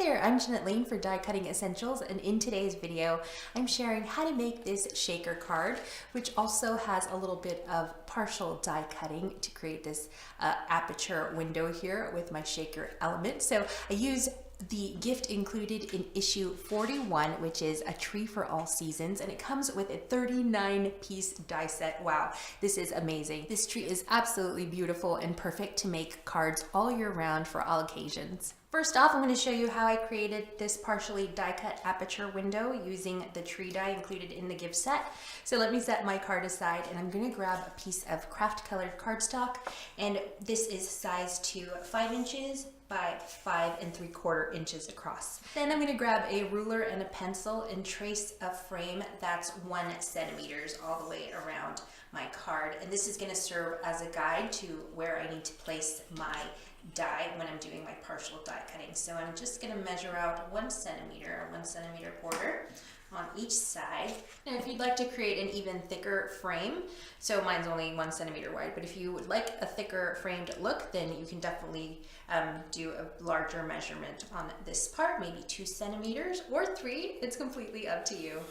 there, I'm Jeanette Lane for Die Cutting Essentials, and in today's video I'm sharing how to make this shaker card, which also has a little bit of partial die cutting to create this aperture window here with my shaker element. So I use the gift included in issue 41, which is a tree for all seasons, and it comes with a 39-piece die set. Wow, this is amazing. This tree is absolutely beautiful and perfect to make cards all year round for all occasions. First off, I'm going to show you how I created this partially die cut aperture window using the tree die included in the gift set. So let me set my card aside, and I'm going to grab a piece of craft colored cardstock, and this is sized to 5 inches by 5 3/4 inches across. Then I'm going to grab a ruler and a pencil and trace a frame that's 1 centimeter all the way around my card, and this is going to serve as a guide to where I need to place my die when I'm doing my partial die cutting. So I'm just going to measure out 1 centimeter, 1 centimeter border on each side. And if you'd like to create an even thicker frame, so mine's only 1 centimeter wide, but if you would like a thicker framed look, then you can definitely do a larger measurement on this part, maybe 2 centimeters or 3. It's completely up to you.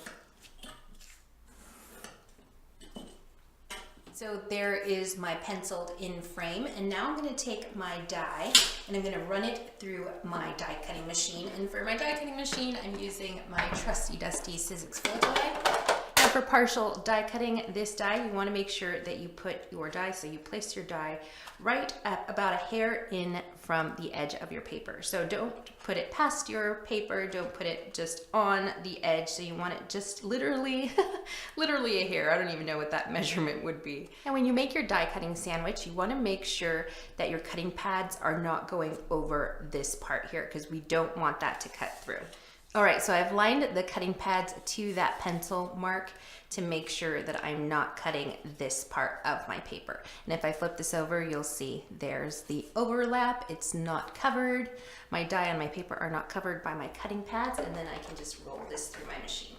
So there is my penciled in frame, and now I'm going to take my die and I'm going to run it through my die cutting machine. And for my die cutting machine, I'm using my trusty dusty Sizzix Full Die. Now for partial die cutting this die, you want to make sure that you put your die, so you place your die right at about a hair in from the edge of your paper. So don't put it past your paper, don't put it just on the edge. So you want it just literally, literally a hair. I don't even know what that measurement would be. And when you make your die cutting sandwich, you want to make sure that your cutting pads are not going over this part here, because we don't want that to cut through. All right, so I've lined the cutting pads to that pencil mark to make sure that I'm not cutting this part of my paper. And if I flip this over, you'll see there's the overlap. It's not covered. My die on my paper are not covered by my cutting pads, and then I can just roll this through my machine.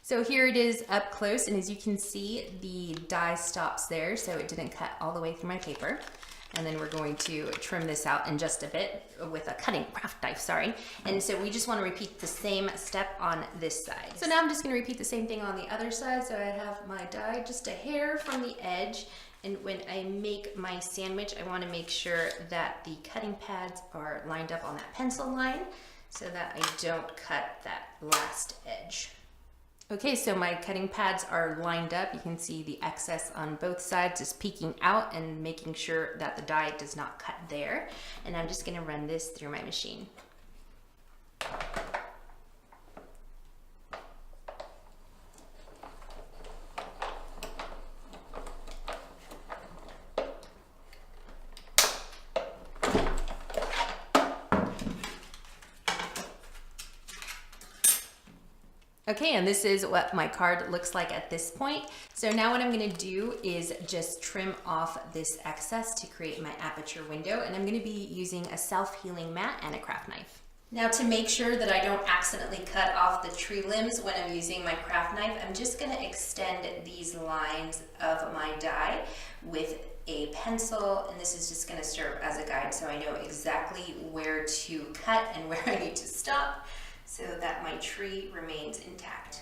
So here it is up close, and as you can see, the die stops there, so it didn't cut all the way through my paper. And then we're going to trim this out in just a bit with a cutting craft knife, sorry. And so we just want to repeat the same step on this side. So now I'm just going to repeat the same thing on the other side. So I have my die just a hair from the edge, and when I make my sandwich, I want to make sure that the cutting pads are lined up on that pencil line so that I don't cut that last edge. Okay, so my cutting pads are lined up. You can see the excess on both sides is peeking out and making sure that the die does not cut there. And I'm just gonna run this through my machine. Okay, and this is what my card looks like at this point. So now what I'm gonna do is just trim off this excess to create my aperture window, and I'm gonna be using a self-healing mat and a craft knife. Now to make sure that I don't accidentally cut off the tree limbs when I'm using my craft knife, I'm just gonna extend these lines of my die with a pencil, and this is just gonna serve as a guide so I know exactly where to cut and where I need to stop, so that my tree remains intact.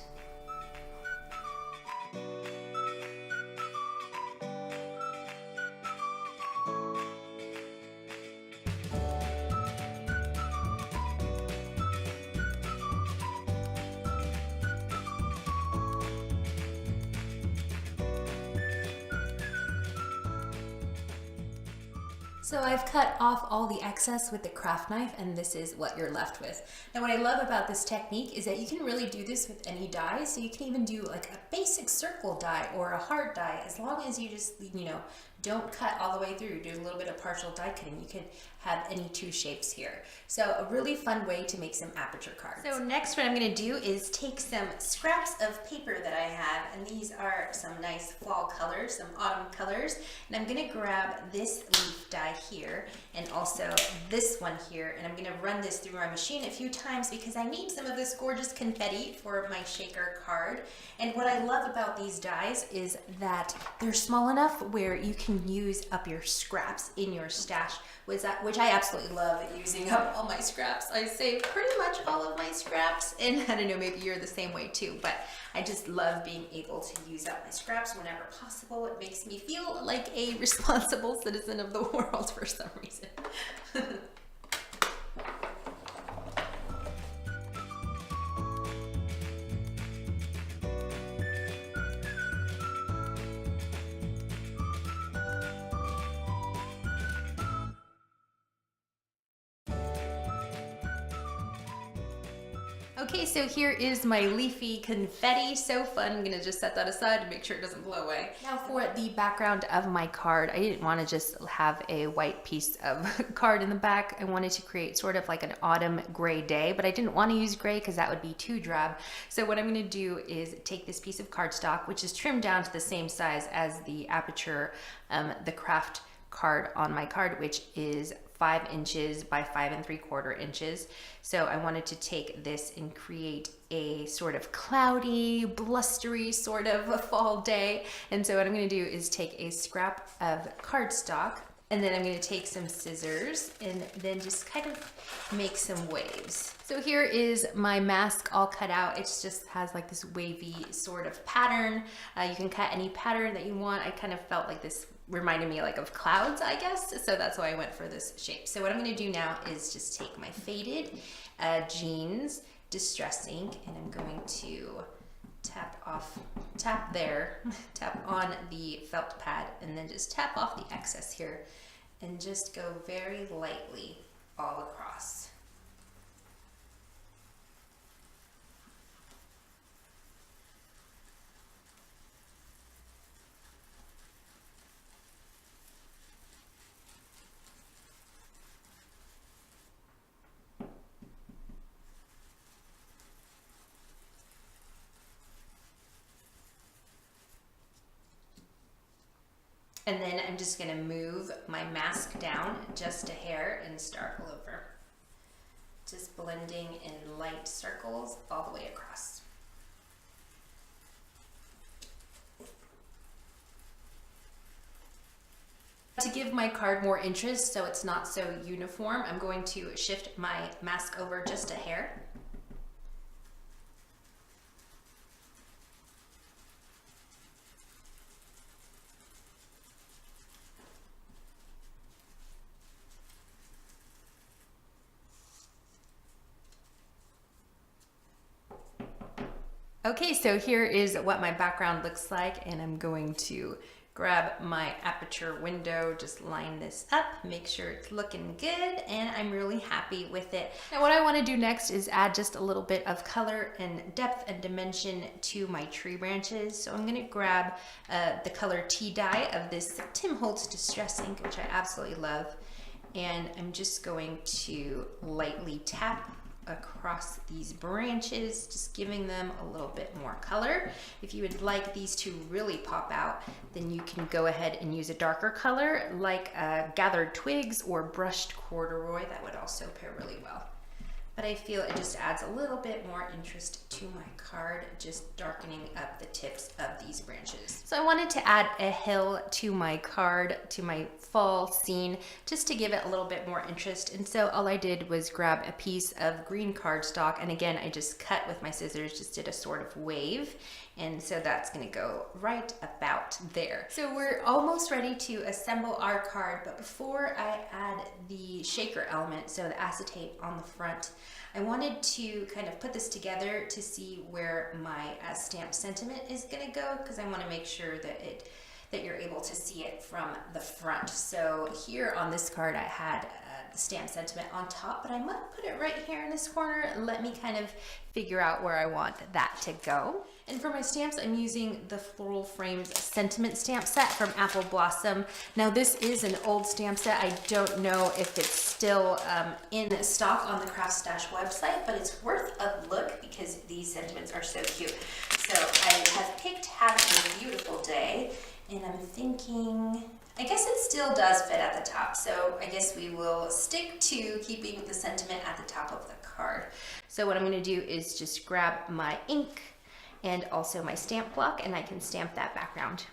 So I've cut off all the excess with the craft knife, and this is what you're left with. Now what I love about this technique is that you can really do this with any die, so you can even do like a basic circle die or a heart die, as long as you just, don't cut all the way through, do a little bit of partial die cutting. You can have any two shapes here. So a really fun way to make some aperture cards. So next what I'm gonna do is take some scraps of paper that I have, and these are some nice fall colors, some autumn colors, and I'm gonna grab this leaf die here and also this one here, and I'm gonna run this through my machine a few times because I need some of this gorgeous confetti for my shaker card. And what I love about these dies is that they're small enough where you can use up your scraps in your stash, which I absolutely love using up all my scraps. I save pretty much all of my scraps, and I don't know, maybe you're the same way too, but I just love being able to use up my scraps whenever possible. It makes me feel like a responsible citizen of the world for some reason. Okay, so here is my leafy confetti. So fun. I'm gonna just set that aside to make sure it doesn't blow away. Now for the background of my card, I didn't want to just have a white piece of card in the back. I wanted to create sort of like an autumn gray day, but I didn't want to use gray because that would be too drab. So what I'm gonna do is take this piece of cardstock, which is trimmed down to the same size as the aperture, the craft card on my card, which is 5 inches by 5 3/4 inches. So I wanted to take this and create a sort of cloudy, blustery sort of a fall day. And so what I'm gonna do is take a scrap of cardstock, and then I'm gonna take some scissors and then just kind of make some waves. So here is my mask all cut out. It just has like this wavy sort of pattern. You can cut any pattern that you want. I kind of felt like this reminded me like of clouds, I guess. So that's why I went for this shape. So what I'm gonna do now is just take my faded jeans distress ink, and I'm going to tap on the felt pad, and then just tap off the excess here and just go very lightly all across. And then I'm just gonna move my mask down just a hair and start all over. Just blending in light circles all the way across. To give my card more interest so it's not so uniform, I'm going to shift my mask over just a hair. Okay, so here is what my background looks like, and I'm going to grab my aperture window, just line this up, make sure it's looking good, and I'm really happy with it. Now what I want to do next is add just a little bit of color and depth and dimension to my tree branches. So I'm going to grab the color tea dye of this Tim Holtz Distress Ink, which I absolutely love, and I'm just going to lightly tap across these branches, just giving them a little bit more color. If you would like these to really pop out, then you can go ahead and use a darker color like gathered twigs or brushed corduroy. That would also pair really well. But I feel it just adds a little bit more interest to my card, just darkening up the tips of these branches. So I wanted to add a hill to my card, to my fall scene, just to give it a little bit more interest. And so all I did was grab a piece of green cardstock, and again, I just cut with my scissors, just did a sort of wave. And so that's gonna go right about there. So we're almost ready to assemble our card, but before I add the shaker element, so the acetate on the front, I wanted to kind of put this together to see where my stamped sentiment is gonna go, because I wanna make sure that you're able to see it from the front. So here on this card, I had stamp sentiment on top, but I might put it right here in this corner. Let me kind of figure out where I want that to go. And for my stamps, I'm using the Floral Frames Sentiment stamp set from Apple Blossom. Now this is an old stamp set. I don't know if it's still in stock on the CraftStash website, but it's worth a look because these sentiments are so cute. So I have picked Have a Beautiful Day, and I'm thinking, I guess it still does fit at the top. So I guess we will stick to keeping the sentiment at the top of the card. So what I'm gonna do is just grab my ink and also my stamp block, and I can stamp that background.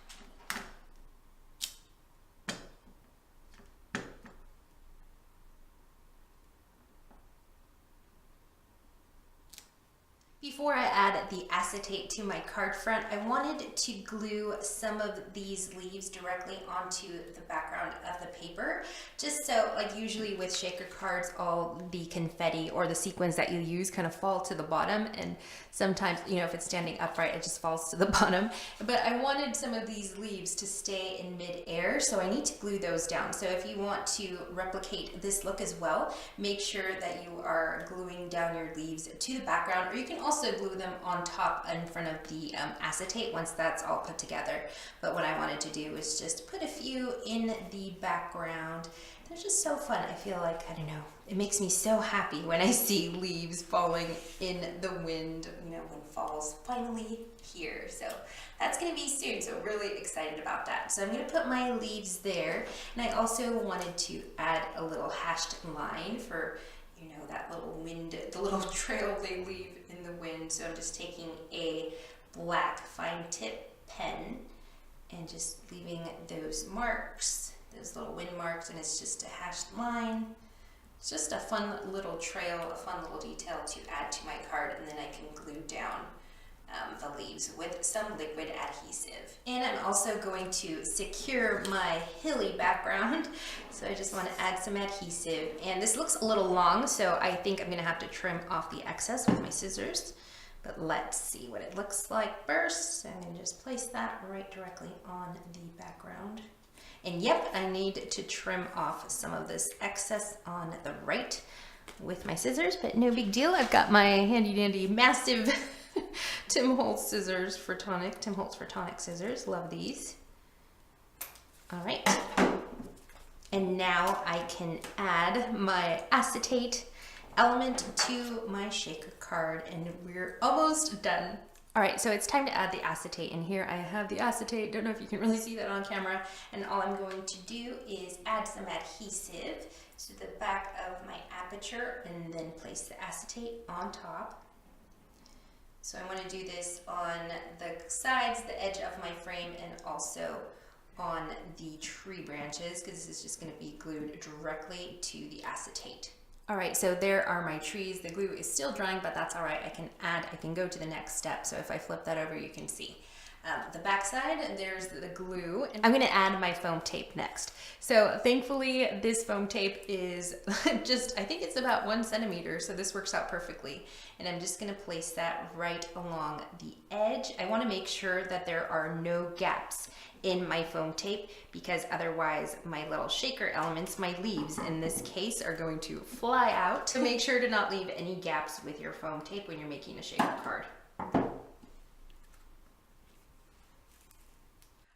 Before I add the acetate to my card front, I wanted to glue some of these leaves directly onto the background of the paper, just so, like usually with shaker cards, all the confetti or the sequins that you use kind of fall to the bottom, and sometimes, you know, if it's standing upright, it just falls to the bottom. But I wanted some of these leaves to stay in mid-air, so I need to glue those down. So if you want to replicate this look as well, make sure that you are gluing down your leaves to the background, or you can also glue them on top in front of the acetate once that's all put together. But what I wanted to do was just put a few in the background. They're just so fun. I feel like, I don't know, it makes me so happy when I see leaves falling in the wind, you know, when fall's finally here. So that's gonna be soon, so really excited about that. So I'm gonna put my leaves there, and I also wanted to add a little hashed line for, you know, that little wind, the little trail they leave in the wind. So I'm just taking a black fine tip pen and just leaving those marks, those little wind marks, and it's just a hashed line. It's just a fun little trail, a fun little detail to add to my card, and then I can glue down the leaves with some liquid adhesive. And I'm also going to secure my hilly background, so I just want to add some adhesive. And this looks a little long, so I think I'm going to have to trim off the excess with my scissors. But let's see what it looks like first. So I'm going to just place that right directly on the background. And yep, I need to trim off some of this excess on the right with my scissors, but no big deal. I've got my handy dandy massive Tim Holtz scissors for tonic, Tim Holtz for tonic scissors. Love these. All right. And now I can add my acetate element to my shaker card, and we're almost done. All right, so it's time to add the acetate, and here I have the acetate. Don't know if you can really see that on camera. And all I'm going to do is add some adhesive to the back of my aperture and then place the acetate on top. So I want to do this on the sides, the edge of my frame, and also on the tree branches, because this is just going to be glued directly to the acetate. All right, so there are my trees. The glue is still drying, but that's all right. I can go to the next step. So if I flip that over, you can see. The back side, there's the glue. And I'm gonna add my foam tape next. So thankfully, this foam tape is just, I think it's about 1 centimeter, so this works out perfectly. And I'm just gonna place that right along the edge. I wanna make sure that there are no gaps in my foam tape, because otherwise my little shaker elements, my leaves in this case, are going to fly out. So make sure to not leave any gaps with your foam tape when you're making a shaker card.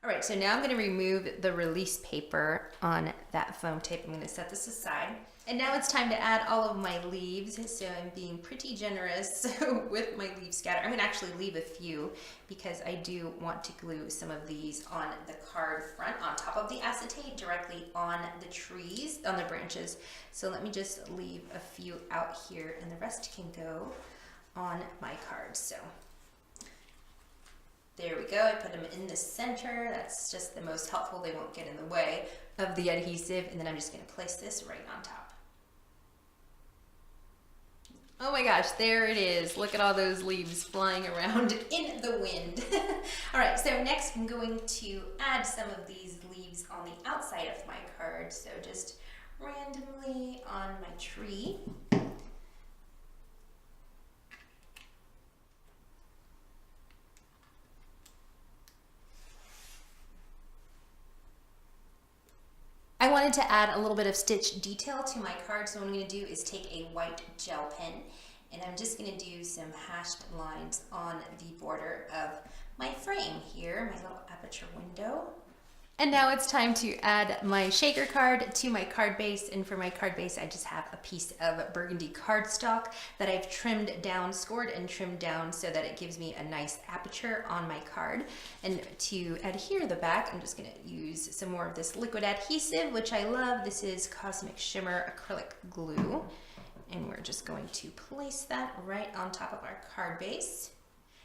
All right, so now I'm going to remove the release paper on that foam tape. I'm going to set this aside. And now it's time to add all of my leaves. So I'm being pretty generous with my leaf scatter. I'm going to actually leave a few because I do want to glue some of these on the card front on top of the acetate directly on the trees, on the branches. So let me just leave a few out here, and the rest can go on my cards. So there we go. I put them in the center. That's just the most helpful. They won't get in the way of the adhesive. And then I'm just going to place this right on top. Oh my gosh, there it is. Look at all those leaves flying around in the wind. All right, so next I'm going to add some of these leaves on the outside of my card. So just randomly on my tree. I wanted wanted to add a little bit of stitch detail to my card, so what I'm going to do is take a white gel pen and I'm just going to do some hashed lines on the border of my frame here, my little aperture window. And now it's time to add my shaker card to my card base. And for my card base, I just have a piece of burgundy cardstock that I've trimmed down, scored and trimmed down so that it gives me a nice aperture on my card. And to adhere the back, I'm just gonna use some more of this liquid adhesive, which I love. This is Cosmic Shimmer acrylic glue. And we're just going to place that right on top of our card base.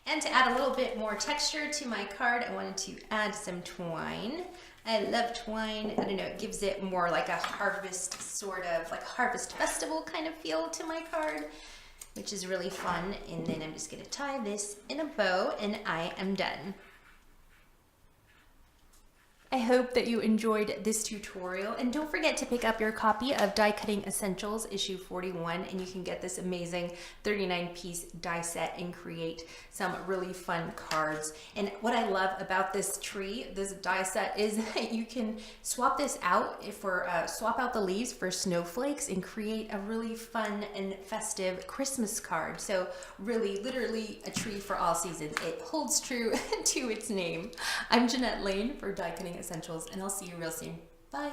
And to add a little bit more texture to my card, I wanted to add some twine. I love twine. I don't know, it gives it more like a harvest sort of, like harvest festival kind of feel to my card, which is really fun. And then I'm just gonna tie this in a bow and I am done. I hope that you enjoyed this tutorial, and don't forget to pick up your copy of Die Cutting Essentials issue 41, and you can get this amazing 39-piece die set and create some really fun cards. And what I love about this tree, this die set, is that you can swap this out for swap out the leaves for snowflakes and create a really fun and festive Christmas card. So really, literally a tree for all seasons. It holds true to its name. I'm Jeanette Lane for Die Cutting Essentials, and I'll see you real soon. Bye.